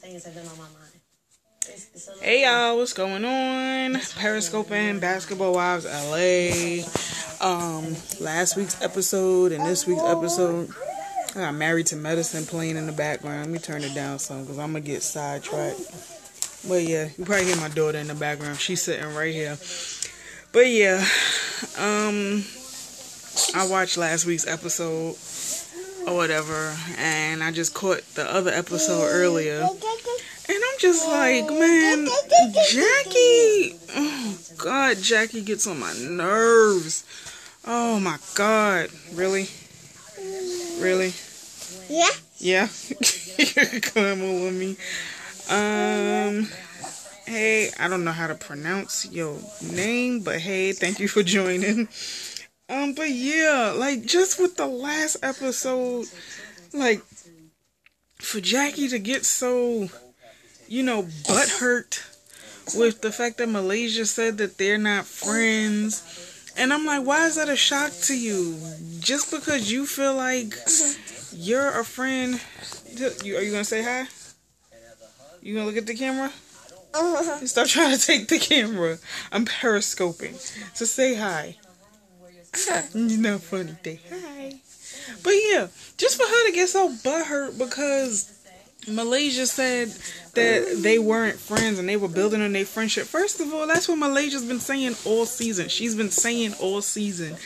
things have been on my mind. Hey y'all, what's going on? Periscope and Basketball Wives LA. Last week's episode and this week's episode, I got Married to Medicine playing in the background. Let me turn it down some because I'm gonna get sidetracked. But yeah, you probably hear my daughter in the background. She's sitting right here. But yeah, I watched last week's episode or whatever, and I just caught the other episode earlier. And I'm just like, man, Jackie, oh God, Jackie gets on my nerves. Oh my God, really? Really? Yeah. Yeah? You're coming with me. Hey, I don't know how to pronounce your name, but hey, thank you for joining. But yeah, like, just with the last episode, like, for Jackie to get so, butthurt with the fact that Malaysia said that they're not friends. And I'm like, why is that a shock to you? Just because you feel like you're a friend. Are you going to say hi? You going to look at the camera? Stop trying to take the camera. I'm periscoping. So say hi. You're not funny. Say hi. But yeah, just for her to get so butthurt because Malaysia said that they weren't friends and they were building on their friendship. First of all, that's what Malaysia's been saying all season. She's been saying all season,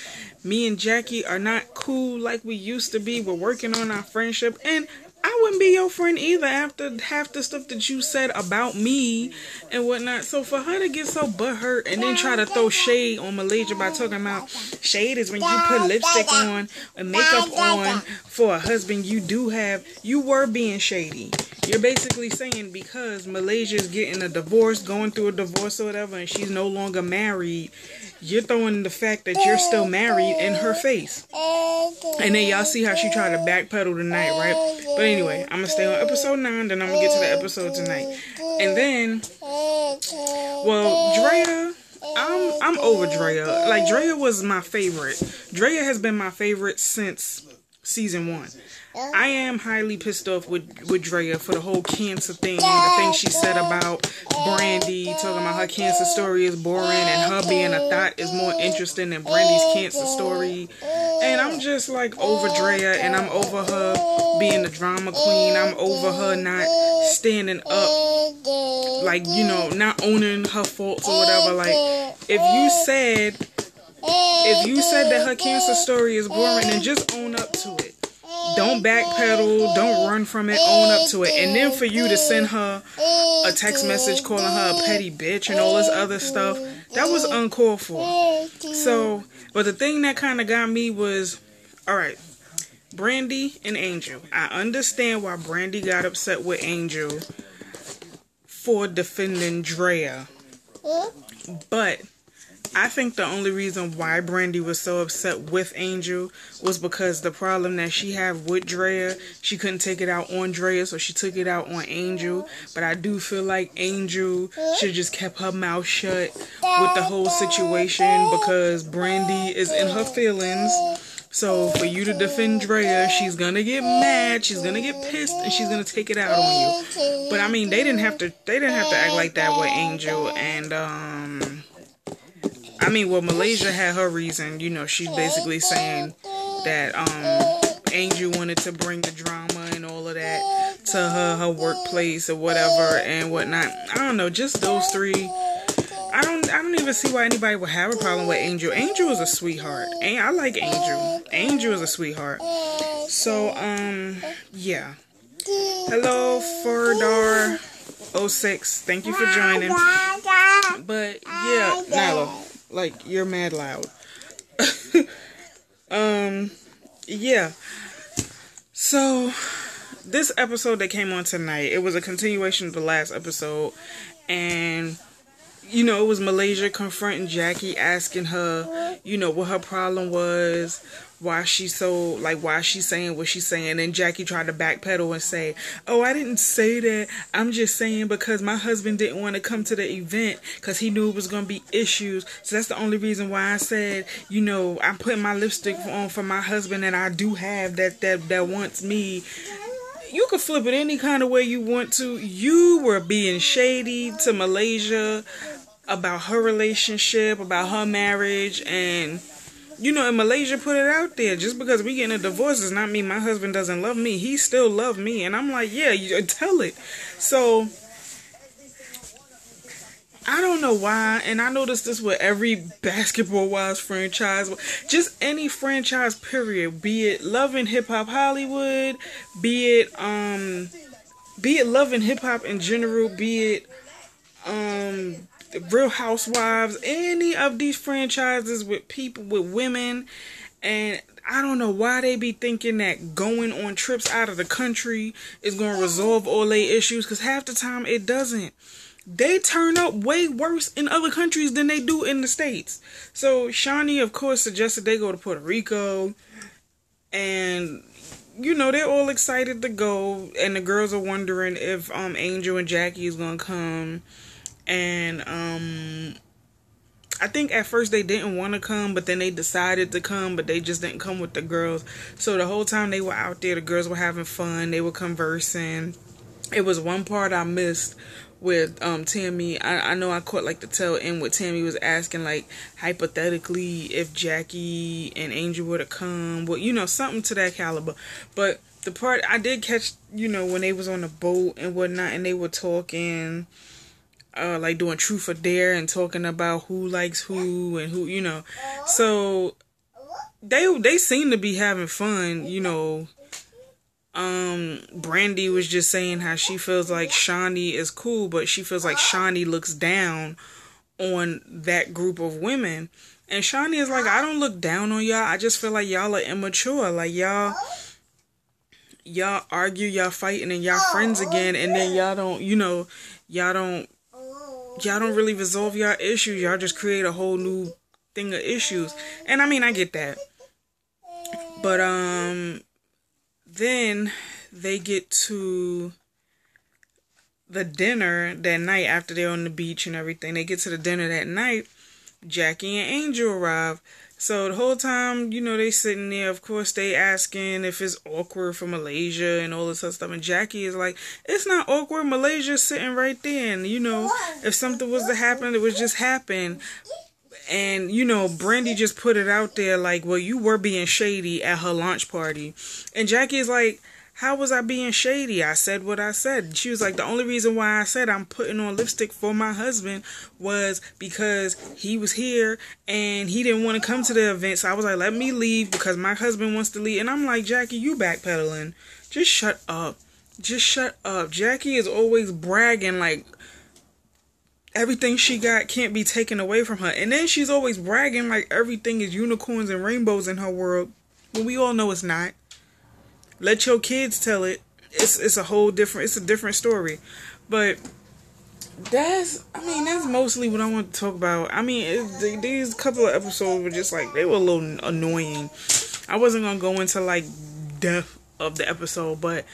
me and Jackie are not cool like we used to be. We're working on our friendship. And I wouldn't be your friend either after half the stuff that you said about me and whatnot. So for her to get so butthurt and then try to throw shade on Malaysia by talking about shade is when you put lipstick on and makeup on for a husband you do have, you were being shady. You're basically saying because Malaysia is getting a divorce, going through a divorce or whatever, and she's no longer married, you're throwing the fact that you're still married in her face. And then y'all see how she tried to backpedal tonight, right? But anyway, I'm going to stay on episode 9, then I'm going to get to the episode tonight. And then, well, Drea, I'm over Drea. Like, Drea was my favorite. Drea has been my favorite since season 1. I am highly pissed off with Drea for the whole cancer thing, the thing she said about Brandy, talking about her cancer story is boring and her being a thought is more interesting than Brandy's cancer story. And I'm just like over Drea, and I'm over her being the drama queen. I'm over her not standing up, like, not owning her faults or whatever. Like, if you said that her cancer story is boring, then just own up to it. Don't backpedal, don't run from it, own up to it. And then for you to send her a text message calling her a petty bitch and all this other stuff, that was uncalled for. So, but the thing that kind of got me was, alright, Brandy and Angel. I understand why Brandy got upset with Angel for defending Drea. But I think the only reason why Brandy was so upset with Angel was because the problem that she had with Drea, she couldn't take it out on Drea, so she took it out on Angel. But I do feel like Angel should have just kept her mouth shut with the whole situation because Brandy is in her feelings. So for you to defend Drea, she's gonna get mad, she's gonna get pissed, and she's gonna take it out on you. But I mean, they didn't have to act like that with Angel. And Malaysia had her reason. She's basically saying that Angel wanted to bring the drama and all of that to her workplace or whatever and whatnot. I don't know, just those three. I don't even see why anybody would have a problem with Angel. Angel is a sweetheart. And I like Angel. Angel is a sweetheart. So, yeah. Hello, Furdar06. Thank you for joining. But, yeah, Nyla. Like, you're mad loud. Yeah. So, this episode that came on tonight, it was a continuation of the last episode. And, it was Malaysia confronting Jackie, asking her, what her problem was, why she's saying what she's saying. And Jackie tried to backpedal and say, oh, I didn't say that. I'm just saying because my husband didn't want to come to the event because he knew it was going to be issues. So that's the only reason why I said, I'm putting my lipstick on for my husband that I do have that wants me. you could flip it any kind of way you want to. You were being shady to Malaysia about her relationship, about her marriage, and and Malaysia put it out there. Just because we getting a divorce does not mean my husband doesn't love me. He still love me. And I'm like, yeah, you tell it. So I don't know why, and I noticed this with every Basketball Wives franchise, just any franchise period, be it Love and Hip Hop Hollywood, be it Love and Hip Hop in general, be it Real Housewives, any of these franchises with people, with women, and I don't know why they be thinking that going on trips out of the country is going to resolve all their issues, because half the time it doesn't. They turn up way worse in other countries than they do in the States. So Shaunie, of course, suggested they go to Puerto Rico, and they're all excited to go, and the girls are wondering if Angel and Jackie is gonna come. And I think at first they didn't want to come, but then they decided to come, but they just didn't come with the girls. So the whole time they were out there, the girls were having fun, they were conversing. It was one part I missed with Tammy. I know I caught like the tail end where Tammy was asking, like, hypothetically, if Jackie and Angel were to come, well, something to that caliber. But the part I did catch, when they was on the boat and whatnot, and they were talking, like doing truth or dare, and talking about who likes who and who, so they seem to be having fun. Brandy was just saying how she feels like Shaunie is cool, but she feels like Shaunie looks down on that group of women. And Shaunie is like, I don't look down on y'all. I just feel like y'all are immature. Like y'all argue, y'all fighting, and y'all friends again, and then y'all don't really resolve y'all issues. Y'all just create a whole new thing of issues. And I mean, I get that. But then they get to the dinner that night after they're on the beach and everything. They get to the dinner that night. Jackie and Angel arrive. So the whole time, they sitting there. Of course, they asking if it's awkward for Malaysia and all this other stuff. And Jackie is like, it's not awkward. Malaysia's sitting right there. And, if something was to happen, it would just happen. And, Brandy just put it out there like, well, you were being shady at her launch party. And Jackie is like, how was I being shady? I said what I said. She was like, the only reason why I said I'm putting on lipstick for my husband was because he was here and he didn't want to come to the event. So I was like, let me leave because my husband wants to leave. And I'm like, Jackie, you backpedaling. Just shut up. Just shut up. Jackie is always bragging like everything she got can't be taken away from her. And then she's always bragging like everything is unicorns and rainbows in her world. But we all know it's not. Let your kids tell it. It's a different story. But that's mostly what I want to talk about. I mean, these couple of episodes were just like, they were a little annoying. I wasn't going to go into like depth of the episode, but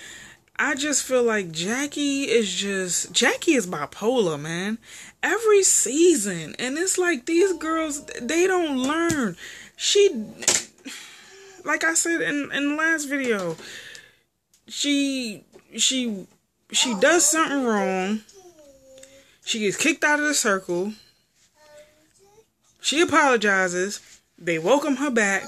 I just feel like Jackie is bipolar, man. Every season. And it's like these girls, they don't learn. Like I said in the last video, she does something wrong. She gets kicked out of the circle. She apologizes. They welcome her back.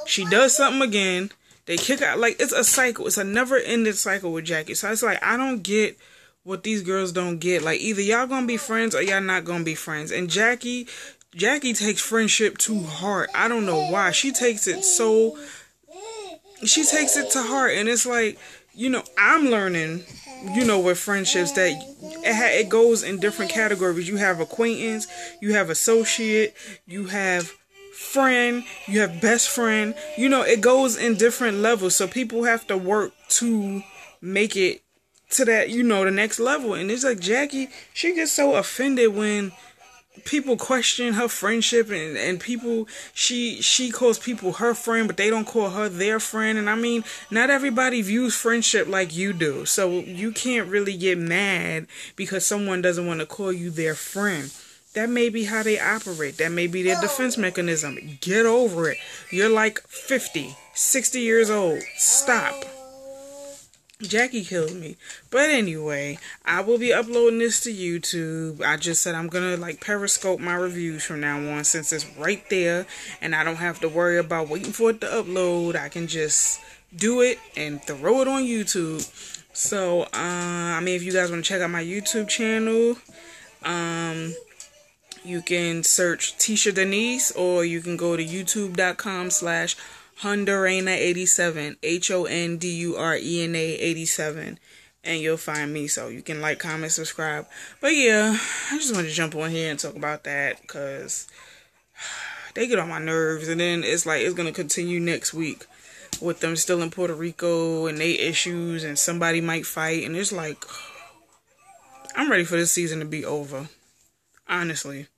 She does something again. They kick out. Like, it's a cycle. It's a never-ending cycle with Jackie. So it's like, I don't get what these girls don't get. Like, either y'all gonna be friends or y'all not gonna be friends. And Jackie takes friendship too hard. I don't know why. She takes it to heart. And it's like, I'm learning, with friendships that it goes in different categories. You have acquaintance, you have associate, you have friend, you have best friend. It goes in different levels. So people have to work to make it to that, the next level. And it's like Jackie, she gets so offended when people question her friendship and people, she calls people her friend, but they don't call her their friend. And I mean, not everybody views friendship like you do. So you can't really get mad because someone doesn't want to call you their friend. That may be how they operate. That may be their defense mechanism. Get over it. You're like 50, 60 years old. Stop. Jackie killed me. But anyway, I will be uploading this to YouTube. I just said I'm gonna like Periscope my reviews from now on, since it's right there and I don't have to worry about waiting for it to upload. I can just do it and throw it on YouTube. So I mean, if you guys want to check out my YouTube channel, you can search Tisha Denise, or you can go to youtube.com/Hondurena87, HONDURENA87, and you'll find me. So you can like, comment, subscribe. But yeah, I just wanted to jump on here and talk about that, because they get on my nerves. And then it's like it's gonna continue next week with them still in Puerto Rico and they issues, and somebody might fight, and it's like, I'm ready for this season to be over. Honestly.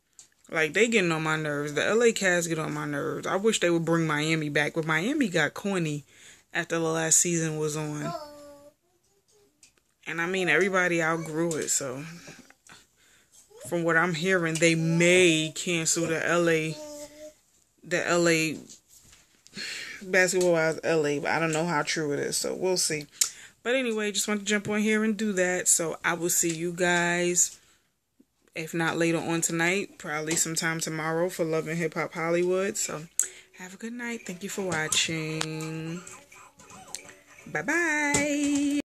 Like, they getting on my nerves. The LA cast get on my nerves. I wish they would bring Miami back, but Miami got corny after the last season was on. And I mean, everybody outgrew it, so from what I'm hearing, they may cancel the LA Basketball Wives LA, but I don't know how true it is, so we'll see. But anyway, just want to jump on here and do that. So I will see you guys, if not later on tonight, probably sometime tomorrow, for Love and Hip Hop Hollywood. So have a good night. Thank you for watching. Bye-bye.